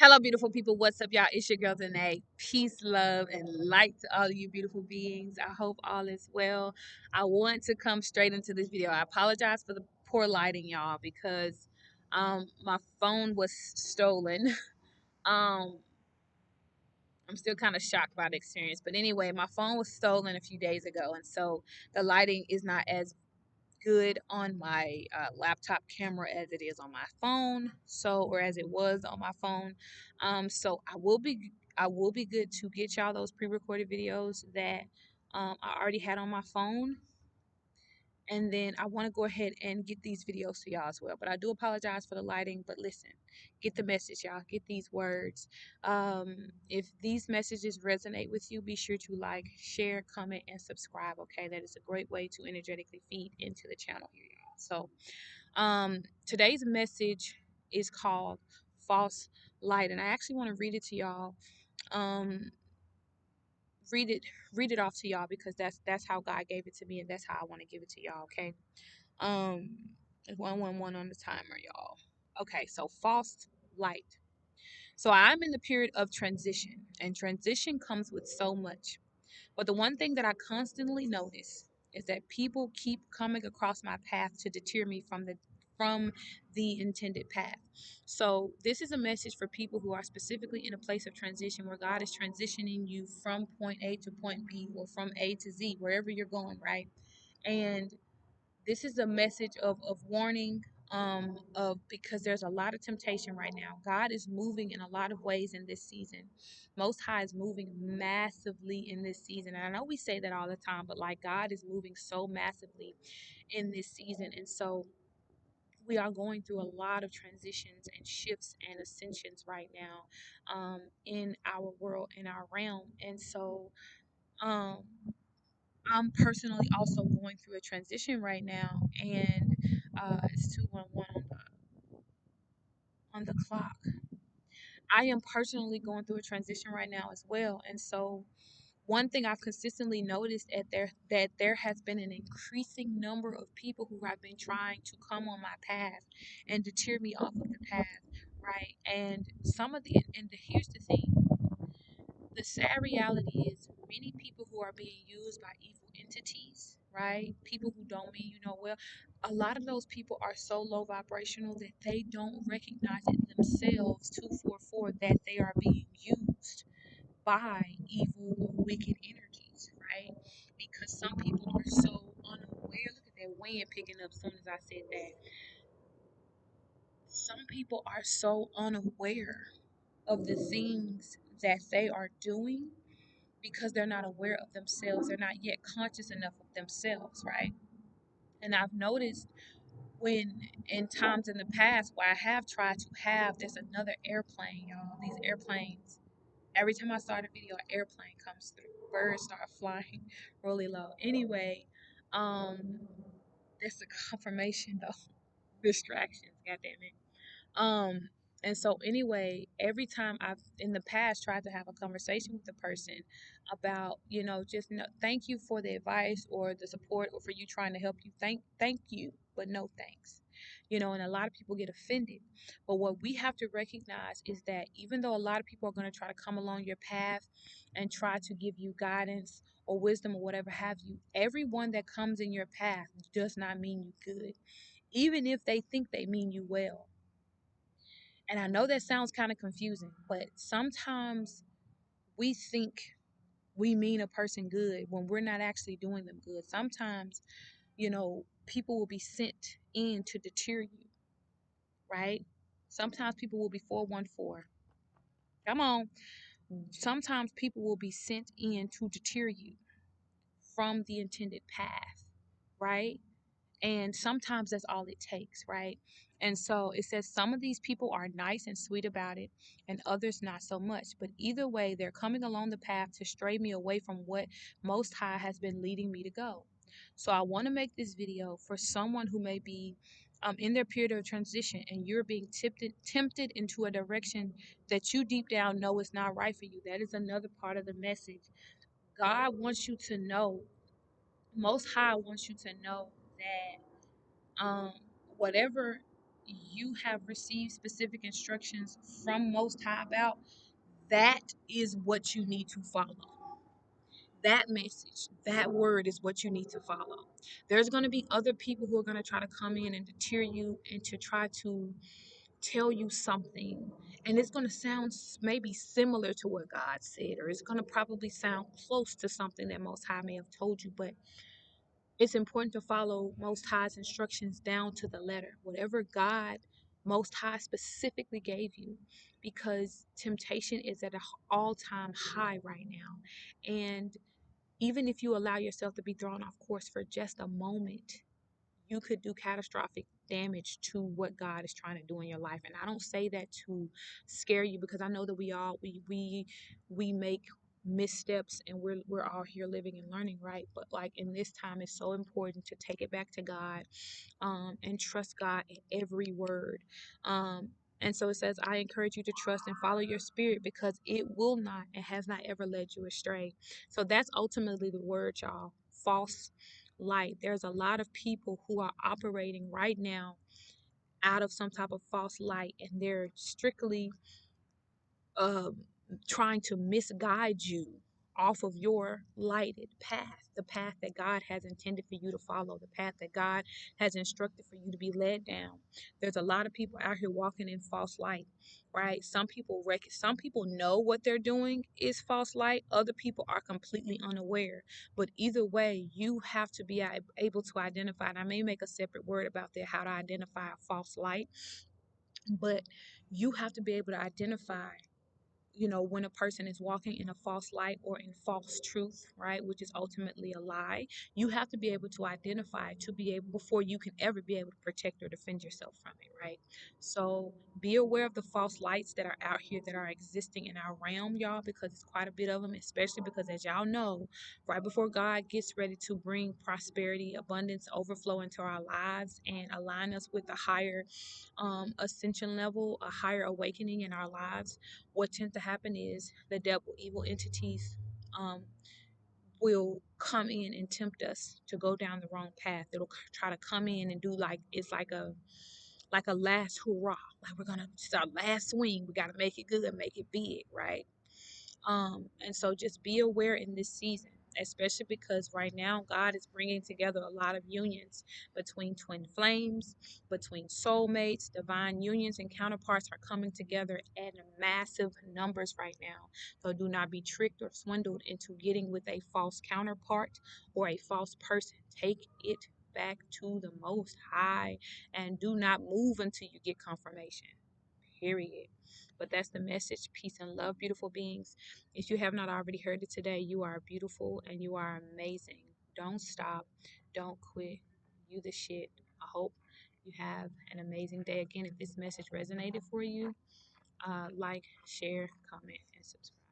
Hello, beautiful people. What's up, y'all? It's your girl, Danet. Peace, love, and light to all of you beautiful beings. I hope all is well. I want to come straight into this video. I apologize for the poor lighting, y'all, because my phone was stolen. Um, I'm still kind of shocked by the experience. But anyway, my phone was stolen a few days ago, and so the lighting is not as good on my laptop camera as it is on my phone, so or as it was on my phone. So I will be good to get y'all those pre-recorded videos that I already had on my phone, and then I want to go ahead and get these videos to y'all as well. But I do apologize for the lighting. But listen, get the message, y'all. Get these words. If these messages resonate with you, be sure to like, share, comment, and subscribe. Okay, that is a great way to energetically feed into the channel here, y'all. So, today's message is called "False Light," and I actually want to read it to y'all. Um, read it, read it off to y'all because that's how God gave it to me, and that's how I want to give it to y'all. Okay. Um, 111 on the timer, y'all. Okay, so false light. So I'm in the period of transition, and transition comes with so much. But the one thing that I constantly notice is that people keep coming across my path to deter me from the intended path. So this is a message for people who are specifically in a place of transition where God is transitioning you from point A to point B or from A to Z, wherever you're going, right? And this is a message of warning, of because there's a lot of temptation right now. God is moving in a lot of ways in this season. Most High is moving massively in this season, and I know we say that all the time, but like God is moving so massively in this season. And so we are going through a lot of transitions and shifts and ascensions right now, in our world, in our realm. And so um I'm personally also going through a transition right now, and it's 211 on the clock. I am personally going through a transition right now as well, and so one thing I've consistently noticed that there has been an increasing number of people who have been trying to come on my path and deter me off of the path, right? And some of the here's the thing. The sad reality is many people who are being used by evil entities, right? People who don't mean you know well. A lot of those people are so low vibrational that they don't recognize it themselves, 244, that they are being used by evil or wicked energies, right? Because some people are so unaware. Look at that wind picking up as soon as I said that. Some people are so unaware of the things that they are doing because they're not aware of themselves. They're not yet conscious enough of themselves, right? And I've noticed when in times in the past where I have tried to have, there's another airplane, y'all. These airplanes, every time I start a video, an airplane comes through. Birds start flying really low. Anyway, um, that's a confirmation though. Distractions, god damn it. Um, and so anyway, every time I've in the past tried to have a conversation with the person about, just thank you for the advice or the support or for you trying to help you. Thank you, but no thanks. And a lot of people get offended. But what we have to recognize is that even though a lot of people are going to try to come along your path and try to give you guidance or wisdom or whatever have you, everyone that comes in your path does not mean you good, even if they think they mean you well. And I know that sounds kind of confusing, but sometimes we think we mean a person good when we're not actually doing them good. Sometimes, people will be sent in to deter you, right? Sometimes people will be 414. Come on. Sometimes people will be sent in to deter you from the intended path, right? And sometimes that's all it takes, right? And so it says some of these people are nice and sweet about it, and others not so much. But either way, they're coming along the path to stray me away from what Most High has been leading me to go. So I want to make this video for someone who may be in their period of transition and you're being tempted into a direction that you deep down know is not right for you. That is another part of the message. God wants you to know, Most High wants you to know that whatever you have received specific instructions from Most High about, that is what you need to follow. That message, that word is what you need to follow. There's going to be other people who are going to try to come in and deter you and to try to tell you something, and it's going to sound maybe similar to what God said, or it's going to probably sound close to something that Most High may have told you, but it's important to follow Most High's instructions down to the letter, whatever God Most High specifically gave you, because temptation is at an all-time high right now. And even if you allow yourself to be thrown off course for just a moment, you could do catastrophic damage to what God is trying to do in your life. And I don't say that to scare you, because I know that we make missteps, and we're all here living and learning, right? But like in this time, it's so important to take it back to God, and trust God in every word. And so it says, I encourage you to trust and follow your spirit, because it will not and has not ever led you astray. So that's ultimately the word, y'all. False light. There's a lot of people who are operating right now out of some type of false light, and they're strictly um, trying to misguide you off of your lighted path, the path that God has intended for you to follow, the path that God has instructed for you to be led down. There's a lot of people out here walking in false light, right? Some people know what they're doing is false light. Other people are completely unaware. But either way, you have to be able to identify. And I may make a separate word about that, how to identify a false light. But you have to be able to identify, when a person is walking in a false light or in false truth, right, which is ultimately a lie. You have to be able to identify, to be able, before you can ever be able to protect or defend yourself from it, right? So be aware of the false lights that are out here that are existing in our realm, y'all, because it's quite a bit of them, especially because, as y'all know, right before God gets ready to bring prosperity, abundance, overflow into our lives and align us with a higher ascension level, a higher awakening in our lives, what tends to happen is the devil, evil entities, um, will come in and tempt us to go down the wrong path. It'll try to come in and do, like, it's like a last hurrah. Like, we're gonna, it's our last swing. We gotta make it good, make it big, right? And so just be aware in this season, especially because right now God is bringing together a lot of unions between twin flames, between soulmates, divine unions, and counterparts are coming together at massive numbers right now. So do not be tricked or swindled into getting with a false counterpart or a false person. Take it back to the Most High and do not move until you get confirmation. Period. But that's the message. Peace and love, beautiful beings. If you have not already heard it today, you are beautiful and you are amazing. Don't stop. Don't quit. You the shit. I hope you have an amazing day. Again, if this message resonated for you, like, share, comment, and subscribe.